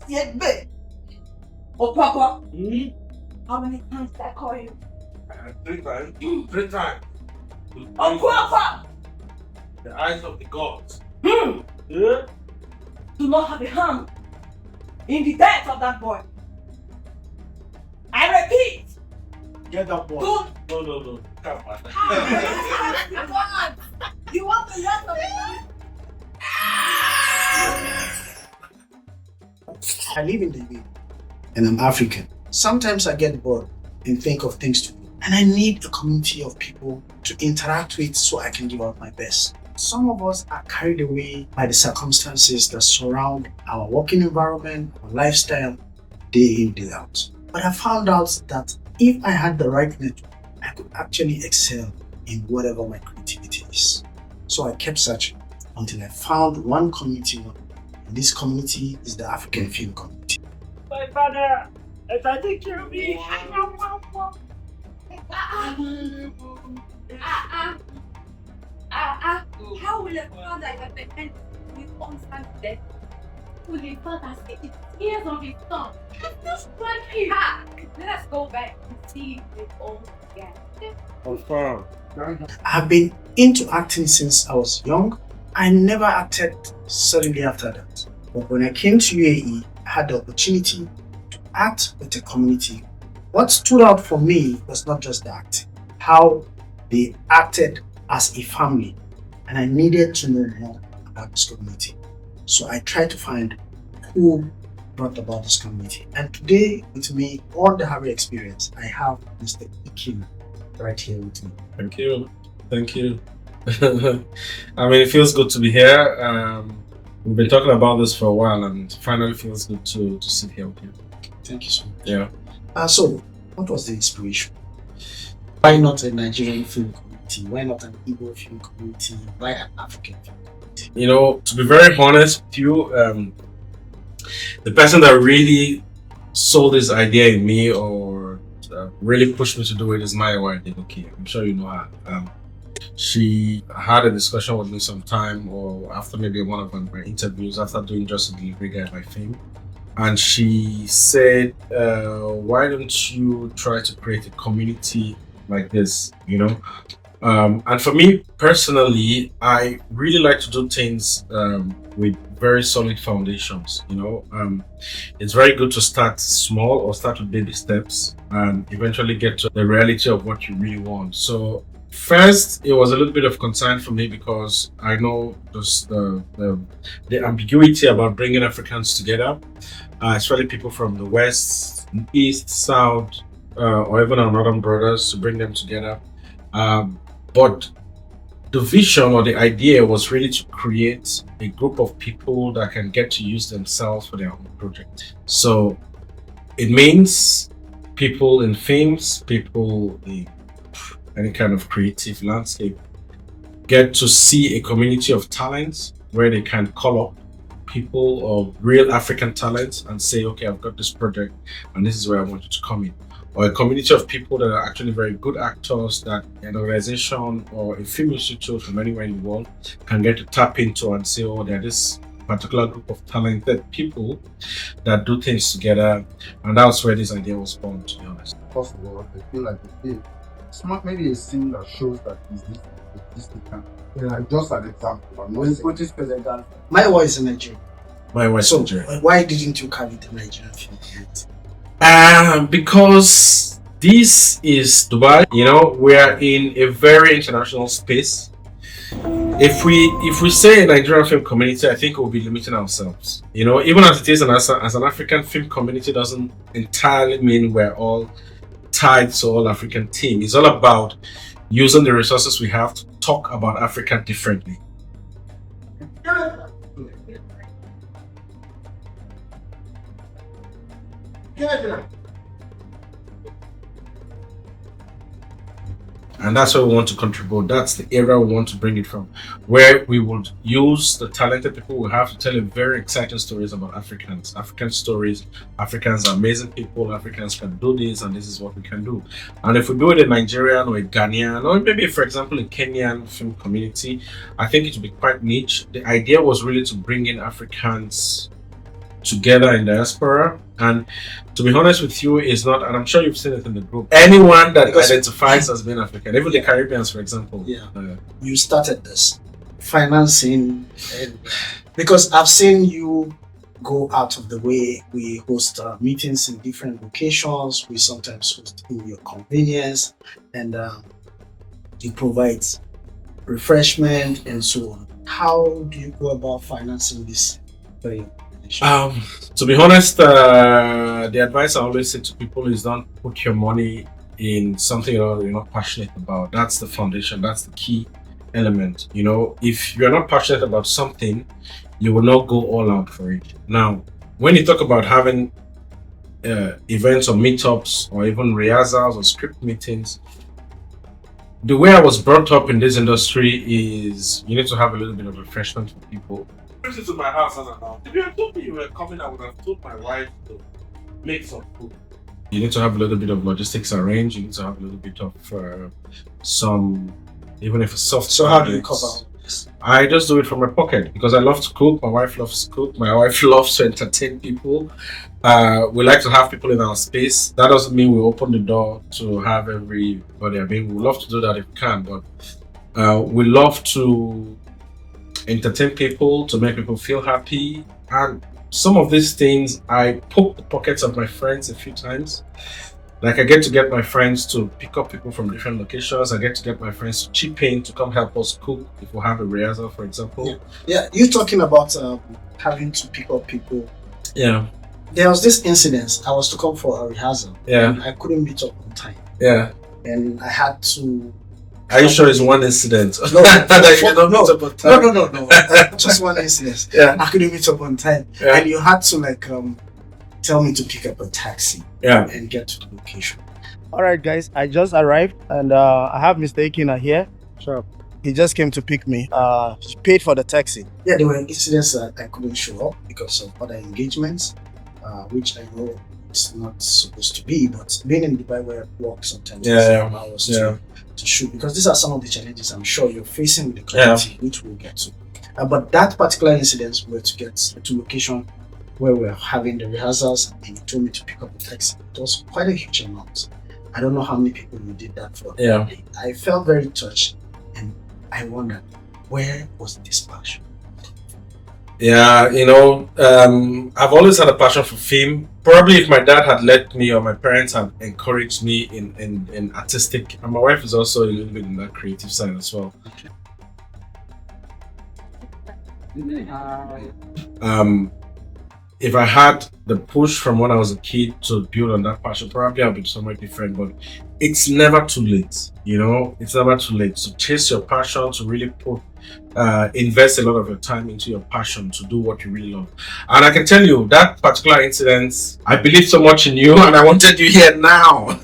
Yeah, babe. Oh, Papa. How many times did I call you? 3 times. 3 times. Oh, Papa. The eyes of the gods. Do not have a hand in the death of that boy. I repeat. Get that boy. No. Come on. You want the rest of it? I live in the UAE and I'm African. Sometimes I get bored and think of things to do. And I need a community of people to interact with so I can give out my best. Some of us are carried away by the circumstances that surround our working environment, our lifestyle, day in, day out. But I found out that if I had the right network, I could actually excel in whatever my creativity is. So I kept searching until I found one community. And this community is the African Film Community. My father, if I take care of me. How will a father have the end with constant death? Will a father see the tears of his son? Just strike him. Let us go back and see it all again. Confirm. I've been into acting since I was young. I never acted suddenly after that. But when I came to UAE, I had the opportunity to act with the community. What stood out for me was not just the acting, how they acted as a family. And I needed to know more about this community. So I tried to find who brought about this community. And today, with me, on the Harry experience, I have Mr. Ikim right here with me. Thank you. I mean, it feels good to be here. We've been talking about this for a while, and finally feels good to sit here with you. Thank you so much. Yeah. So, what was the inspiration? Why not a Nigerian film community? Why not an Igbo film community? Why an African film community? You know, to be very honest with you, the person that really sold this idea in me or really pushed me to do it is my wife, okay. I'm sure you know her. She had a discussion with me sometime, or after maybe one of my interviews, after doing Just a Delivery Guy by Fame. And she said, why don't you try to create a community like this, you know? And for me personally, I really like to do things with very solid foundations, you know? It's very good to start small or start with baby steps and eventually get to the reality of what you really want. So first, it was a little bit of concern for me because I know just the ambiguity about bringing Africans together, especially people from the West, East, South, or even our Northern brothers, to bring them together. But the vision or the idea was really to create a group of people that can get to use themselves for their own project. So it means people in films, people in any kind of creative landscape get to see a community of talents where they can call up people of real African talents and say, okay, I've got this project and this is where I want you to come in. Or a community of people that are actually very good actors that an organization or a film institute from anywhere in the world can get to tap into and say, oh, there's this particular group of talented people that do things together. And that's where this idea was born, to be honest. First of all, I feel like smart, maybe a scene that shows that is this can. Like just an example. My wife is a Nigerian. My wife So, is Nigerian. why didn't you carry the Nigerian film community? Because this is Dubai, you know, we are in a very international space. If we say a Nigerian film community, I think we'll be limiting ourselves. You know, even as it is as an African film community doesn't entirely mean we're all tied to all African team. It's all about using the resources we have to talk about Africa differently. And that's where we want to contribute. That's the area we want to bring it from, where we would use the talented people we have to tell you very exciting stories about Africans. African stories. Africans are amazing people. Africans can do this, and this is what we can do. And if we do it in Nigerian or a Ghanaian, or maybe, for example, a Kenyan film community, I think it would be quite niche. The idea was really to bring in Africans together in diaspora, and to be honest with you, is not, and I'm sure you've seen it in the group, anyone that identifies as being African, even the Caribbeans, for example. You started this financing, because I've seen you go out of the way. We host meetings in different locations. We sometimes host in your convenience, and you provide refreshment and so on. How do you go about financing this very? To be honest, the advice I always say to people is don't put your money in something you're not passionate about. That's the foundation. That's the key element. If you're not passionate about something, you will not go all out for it. Now, when you talk about having events or meetups or even rehearsals or script meetings, the way I was brought up in this industry is you need to have a little bit of refreshment for people. To my house as now. If you had told me you were coming, I would have told my wife to make some food. You need to have a little bit of logistics arranged. You need to have a little bit of some, even if it's soft. So how do you cover this? I just do it from my pocket because I love to cook. My wife loves to cook. My wife loves to entertain people. We like to have people in our space. That doesn't mean we open the door to have everybody. I mean, we love to do that if we can, but we love to entertain people, to make people feel happy. And some of these things, I poke the pockets of my friends a few times. Like I get my friends to pick up people from different locations. I get my friends to chip in to come help us cook if we have a rehearsal, for example. Yeah, you're talking about having to pick up people. Yeah. There was this incident. I was to come for a rehearsal. Yeah. And I couldn't meet up on time. Yeah. And I had to. Are you sure it's one incident? No, just one incident. Yeah. I couldn't meet up on time. Yeah. And you had to tell me to pick up a taxi. Yeah. And get to the location. Alright guys, I just arrived and I have Mr. Ikina here. Sure. He just came to pick me. He paid for the taxi. Yeah, there were incidents that I couldn't show up because of other engagements, which I know it's not supposed to be, but being in Dubai where I work sometimes allow us to shoot, because these are some of the challenges I'm sure you're facing with the community, which we'll get to. But that particular incident, we were to get to location where we're having the rehearsals, and you told me to pick up a taxi. It was quite a huge amount. I don't know how many people you did that for. Yeah. I felt very touched, and I wondered, where was this passion? Yeah, I've always had a passion for film. Probably if my dad had let me or my parents had encouraged me in artistic, and my wife is also a little bit in that creative side as well. If I had the push from when I was a kid to build on that passion, probably I'll be somewhere different, but it's never too late, It's never too late to chase your passion, to really invest a lot of your time into your passion, to do what you really love. And I can tell you, that particular incident, I believed so much in you and I wanted you here now.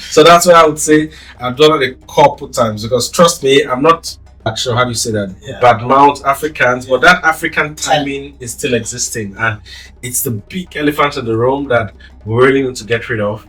So that's why I would say I've done it a couple times, because trust me, I'm not sure how do you say that, badmouth Africans, but that African timing is still existing, and it's the big elephant in the room that we really need to get rid of.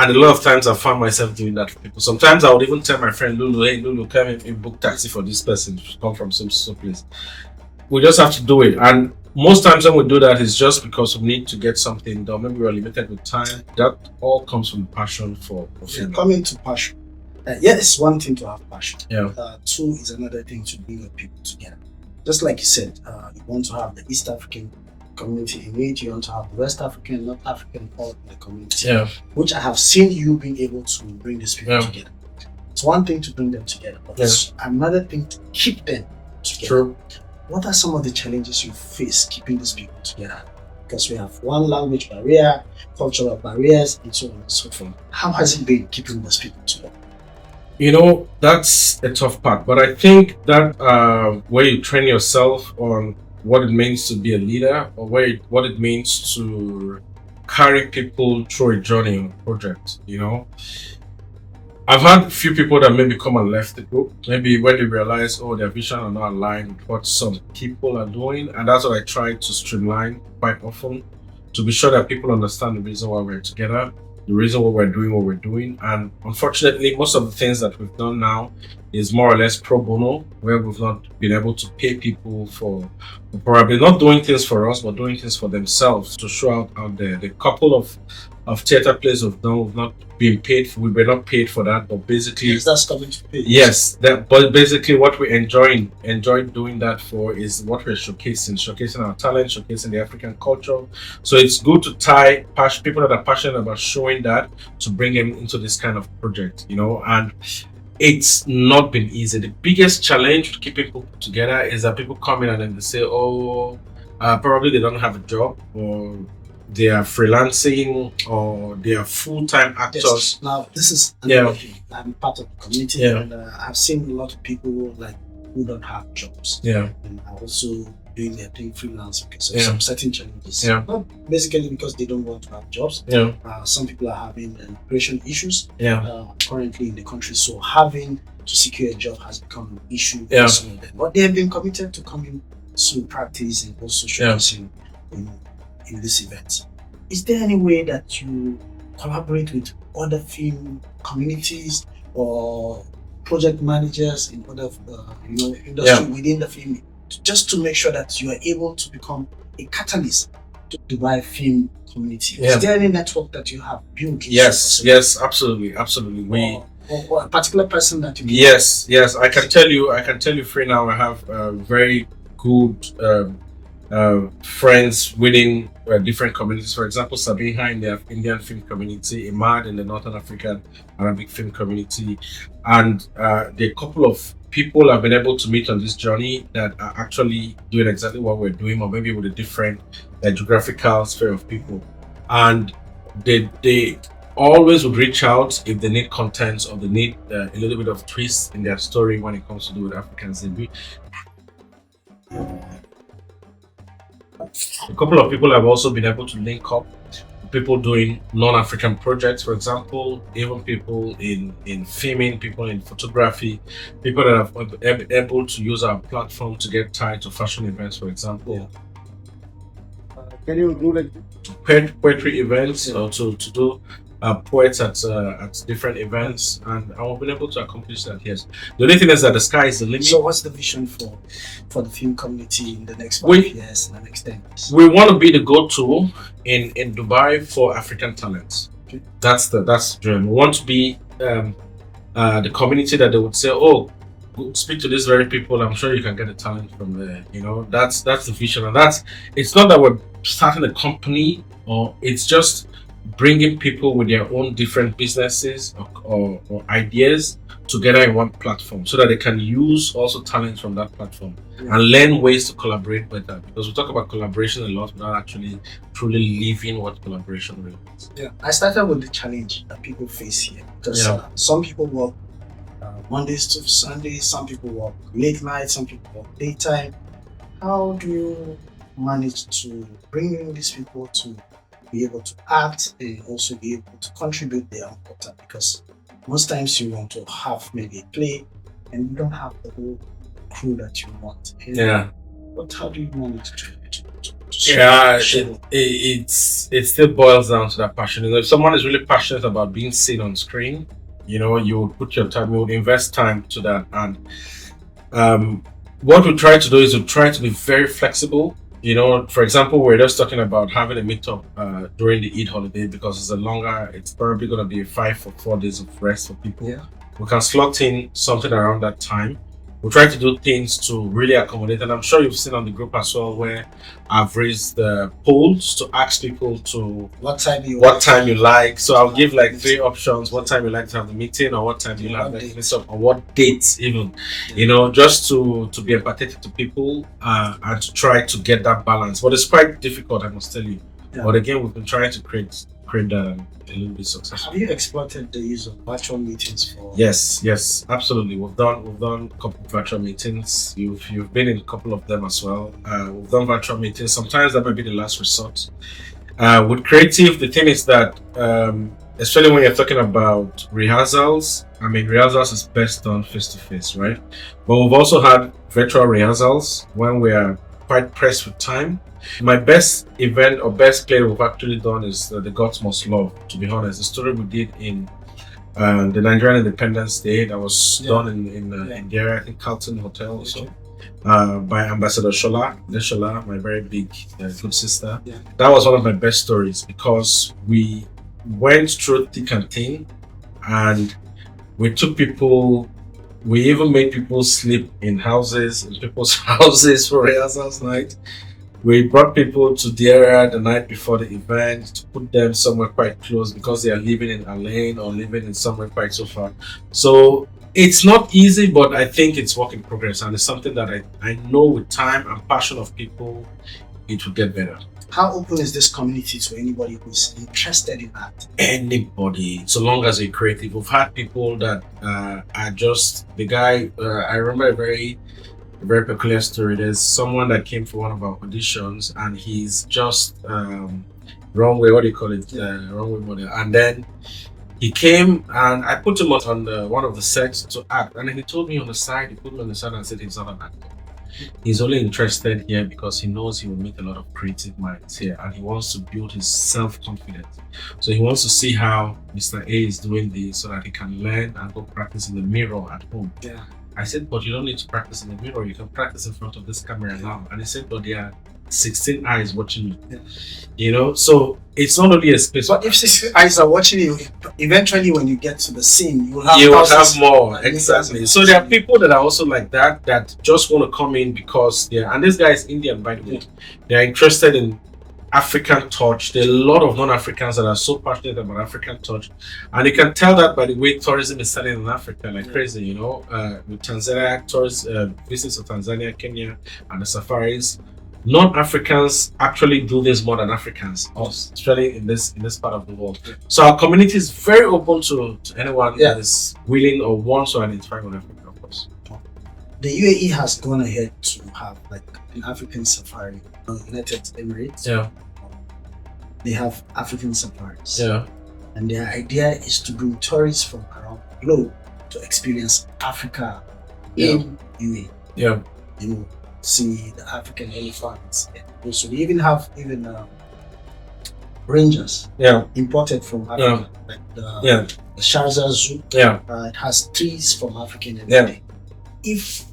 And a lot of times I found myself doing that for people. Sometimes I would even tell my friend Lulu, hey Lulu, come and book taxi for this person to come from some place. We just have to do it, and most times when we do that, it's just because we need to get something done. Maybe we're limited with time. That all comes from passion for film. Coming to passion. It's one thing to have passion. Yeah. Two is another thing to bring your people together. Just like you said, you want to have the East African community in it, you want to have the West African, North African, all in the community. Yeah. Which I have seen you being able to bring these people together. It's one thing to bring them together, but it's another thing to keep them together. True. What are some of the challenges you face keeping these people together? Because we have one language barrier, cultural barriers, and so on and so forth. How has it been keeping those people together? That's a tough part, but I think that where you train yourself on what it means to be a leader, or what it means to carry people through a journey or project, I've had a few people that maybe come and left the group. Maybe when they realize, oh, their vision are not aligned with what some people are doing, and that's what I try to streamline quite often, to be sure that people understand the reason why we're together, the reason why we're doing what we're doing. And unfortunately, most of the things that we've done now is more or less pro bono, where we've not been able to pay people for probably not doing things for us, but doing things for themselves to show out there. The couple of theater plays we've done, we've not been paid for. We were not paid for that, but basically, Yes, that's coming to pay. yes, but basically what we enjoy doing that for is what we're showcasing our talent, showcasing the African culture. So it's good to tie people that are passionate about showing that, to bring them into this kind of project, and it's not been easy. The biggest challenge with keeping people together is that people come in and then they say, oh, probably they don't have a job, or they are freelancing, or they are full-time actors. Yes. Now, this is another thing. I'm part of the community, and I've seen a lot of people who don't have jobs. Yeah. And are also doing their thing freelance because of some certain challenges. Yeah. Not basically because they don't want to have jobs. Yeah. Some people are having immigration issues currently in the country, so having to secure a job has become an issue for some of them. But they have been committed to coming to practice and also showcasing in this event. Is there any way that you collaborate with other film communities or project managers in other industry within the film, just to make sure that you are able to become a catalyst to the Dubai film community? Is there any network that you have built? Yes, absolutely. Or a particular person that you can... Yes, I can tell you free now, I have very good friends within different communities. For example, Sabiha in the Indian film community, Imad in the Northern African Arabic film community, and the couple of people I've been able to meet on this journey that are actually doing exactly what we're doing, or maybe with a different geographical sphere of people, and they always would reach out if they need content or they need a little bit of twist in their story when it comes to do with Africans. A couple of people have also been able to link up with people doing non-African projects, for example, even people in filming, people in photography, people that have been able to use our platform to get tied to fashion events, for example. Can you do like poetry events, or to do poets at different events, and I've been able to accomplish that. Yes, the only thing is that the sky is the limit. So what's the vision for the film community in the next 5 years and the next 10 years? We want to be the go-to in Dubai for African talents. Okay. That's the dream. We want to be the community that they would say, oh, go speak to these very people, I'm sure you can get a talent from there. That's the vision, and it's not that we're starting a company, or it's just bringing people with their own different businesses or ideas together in one platform, so that they can use also talents from that platform and learn ways to collaborate better. Because we talk about collaboration a lot without actually truly living what collaboration really is. Yeah, I started with the challenge that people face here, because some people work Mondays to Sundays, some people work late night, some people work daytime. How do you manage to bring in these people to be able to act and also be able to contribute their own quota? Because most times you want to have maybe a play and you don't have the whole crew that you want. But how do you manage to it still boils down to that passion. If someone is really passionate about being seen on screen, you would put your time, you would invest time to that. And what we try to do is we try to be very flexible. For example, we're just talking about having a meetup during the Eid holiday, because it's probably going to be 5 or 4 days of rest for people. We can slot in something around that time. We try to do things to really accommodate, and I'm sure you've seen on the group as well, where I've raised the polls to ask people to what time you like. So I'll give like 3 options: what time you like to have the meeting, or what time you like the meetup, or what dates even. Just to be empathetic to people and to try to get that balance. But it's quite difficult, I must tell you. But again, we've been trying to create that a little bit successful. Have you exploited the use of virtual meetings for? Yes, absolutely. We've done a couple of virtual meetings. You've been in a couple of them as well. We've done virtual meetings. Sometimes that might be the last resort. With creative, the thing is that especially when you're talking about rehearsals. I mean, rehearsals is best done face to face, right? But we've also had virtual rehearsals when we are quite pressed with time. My best event or best play we've actually done is The Gods Must Love, to be honest. The story we did in the Nigerian Independence Day that was done in India, I think Carlton Hotel also. By Ambassador Shola, my very big good sister. Yeah. That was one of my best stories because we went through thick and thin, and we took people. We even made people sleep in people's houses for rehearsals night. We brought people to the area the night before the event to put them somewhere quite close because they are living in a lane or living in somewhere quite so far. So it's not easy, but I think it's work in progress, and it's something that I know with time and passion of people, it will get better. How open is this community to anybody who's interested in that? Anybody, so long as you're creative. We've had people that are just the guy. I remember a very peculiar story. There's someone that came for one of our auditions, and he's just wrong way. What do you call it? Wrong way model. And then he came, and I put him on one of the sets to act, and then he told me on the side. He put me on the side and said he's not an actor. He's only interested here because he knows he will meet a lot of creative minds here, and he wants to build his self-confidence. So he wants to see how Mr. A is doing this so that he can learn and go practice in the mirror at home. Yeah. I said, but you don't need to practice in the mirror. You can practice in front of this camera now. And he said, but there are 16 eyes watching you. Yeah. You know, so it's not only a space. But if 16 eyes are watching you, eventually when you get to the scene, you will have more. Exactly. So there are people that are also like that just want to come in because and this guy is Indian, by the way. They're interested in African touch. There are a lot of non-Africans that are so passionate about African touch, and you can tell that by the way tourism is selling in Africa like crazy. You know, with Tanzania, tourists visits to Tanzania, Kenya, and the safaris. Non-Africans actually do this more than Africans, especially in this part of the world. So our community is very open to anyone that is willing or wants to identify with Africa, of course. The UAE has gone ahead to have like an African safari. United Emirates. Yeah. They have African safaris. Yeah. And their idea is to bring tourists from around the globe to experience Africa in UAE. Yeah. You know, see the African elephants. And so they even have rangers. Yeah. Imported from Africa. Like the Sharjah Zoo. Yeah. It has trees from African and if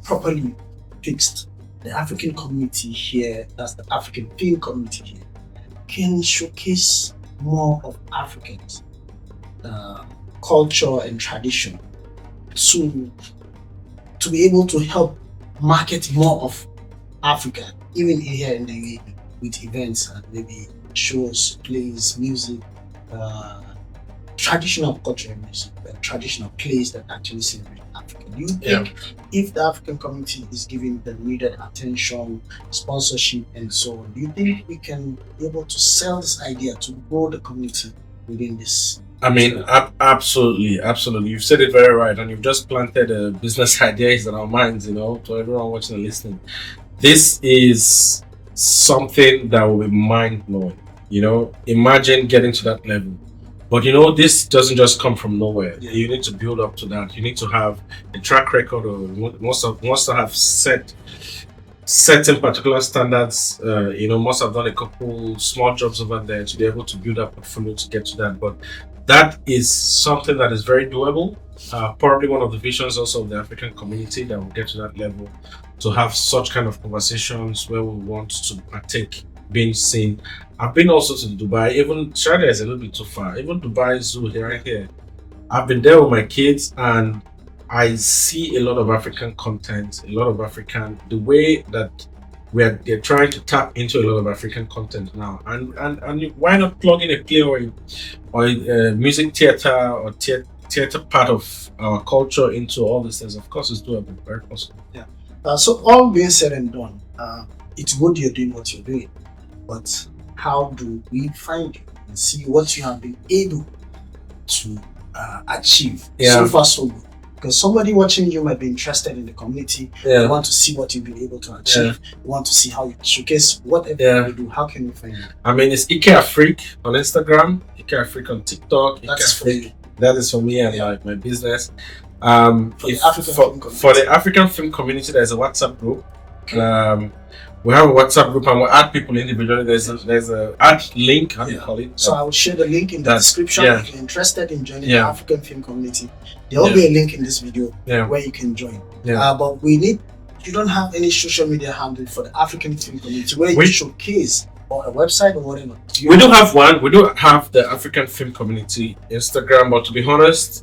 properly fixed, the African community here, that's the African film community here, can showcase more of Africans' culture and tradition to be able to help market more of Africa, even here in the UAE, with events and maybe shows, plays, music, traditional culture and music, and traditional plays that actually celebrate Africa. Do you think if the African community is giving the needed attention, sponsorship, and so on, do you think we can be able to sell this idea to grow the community within this? I mean, absolutely. You've said it very right, and you've just planted business ideas in our minds, you know, to everyone watching and listening. This is something that will be mind-blowing, you know. Imagine getting to that level. But you know, this doesn't just come from nowhere. You need to build up to that. You need to have a track record, or must have set certain particular standards. You know, must have done a couple small jobs over there to be able to build up a portfolio to get to that. But that is something that is very doable. Probably one of the visions also of the African community that will get to that level, to have such kind of conversations where we want to partake, being seen. I've been also to Dubai. Even Sharjah is a little bit too far. Even Dubai Zoo here. I've been there with my kids, and I see a lot of African content, a lot of African, the way that they're trying to tap into a lot of African content now. And why not plug in a play or a music theater or theater part of our culture into all these things? Of course, it's doable, very possible. Yeah. So all being said and done, it's good you're doing what you're doing, but how do we find you and see what you have been able to achieve so far so good? Because somebody watching you might be interested in the community. They Yeah. want to see what you've been able to achieve. They want to see how you showcase whatever Yeah. you do. How can you find it? I mean, it's Ike Afrik on Instagram, Ike Afrik on TikTok. Ike That's for Afrik. you. That is for me and Yeah. like my business. For the African Film Community. for the African Film Community, there's a WhatsApp group. We have a WhatsApp group and we'll add people individually. There's a add link, how do you call it? So I will share the link in the That- description yeah. if you're interested in joining Yeah. the African Film Community. There will be a link in this video Yeah. where you can join. Yeah. But you don't have any social media handle for the African Film Community where you We- showcase or a website or whatever. We do have one. We do have the African Film Community Instagram, but to be honest,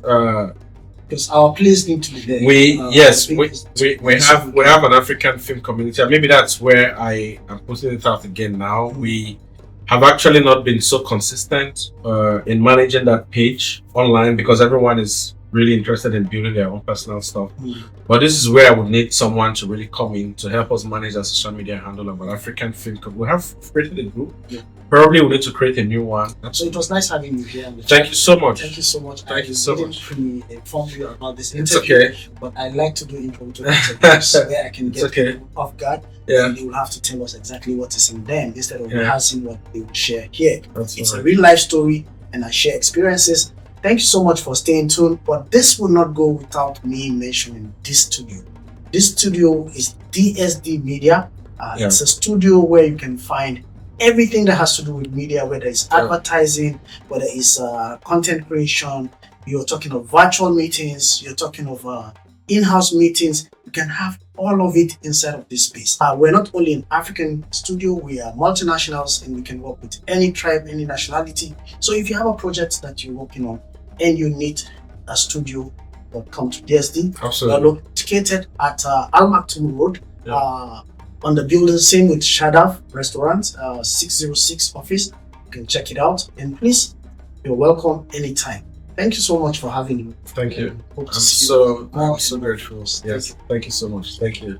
because our place need to be there. we we have an African Film Community, and maybe that's where I am putting it out again now. We have actually not been so consistent in managing that page online because everyone is really interested in building their own personal stuff. But this is where I would need someone to really come in to help us manage our social media handle of an African Film Community. We have created a group. Yeah. Probably we need to create a new one. So it was nice having you here. On the Thank you so much. Thank you so much. Thank you so much. I didn't pre-inform you about this It's interview, okay. but I like to do impromptu interviews so that I can It's get okay. people off guard. Yeah. And they will have to tell us exactly what is in them instead of Yeah. rehearsing what they will share here. That's It's a right. real life story and I share experiences. Thank you so much for staying tuned, but this will not go without me mentioning this studio. This studio is DSD Media. Yeah. It's a studio where you can find everything that has to do with media, whether it's Yeah. advertising, whether it's content creation, you're talking of virtual meetings, you're talking of in-house meetings. You can have all of it inside of this space. We're not only an African studio, we are multinationals and we can work with any tribe, any nationality. So if you have a project that you're working on and you need a studio, come to DSD. We are Absolutely. located at Al Maktoum Road, Yeah. on the building, same with Shadaf Restaurant, 606 office. You can check it out. And please, you're welcome anytime. Thank you so much for having me. Thank you. Hope to I'm see so you more. grateful. Yes. Thank you so much. Thank you.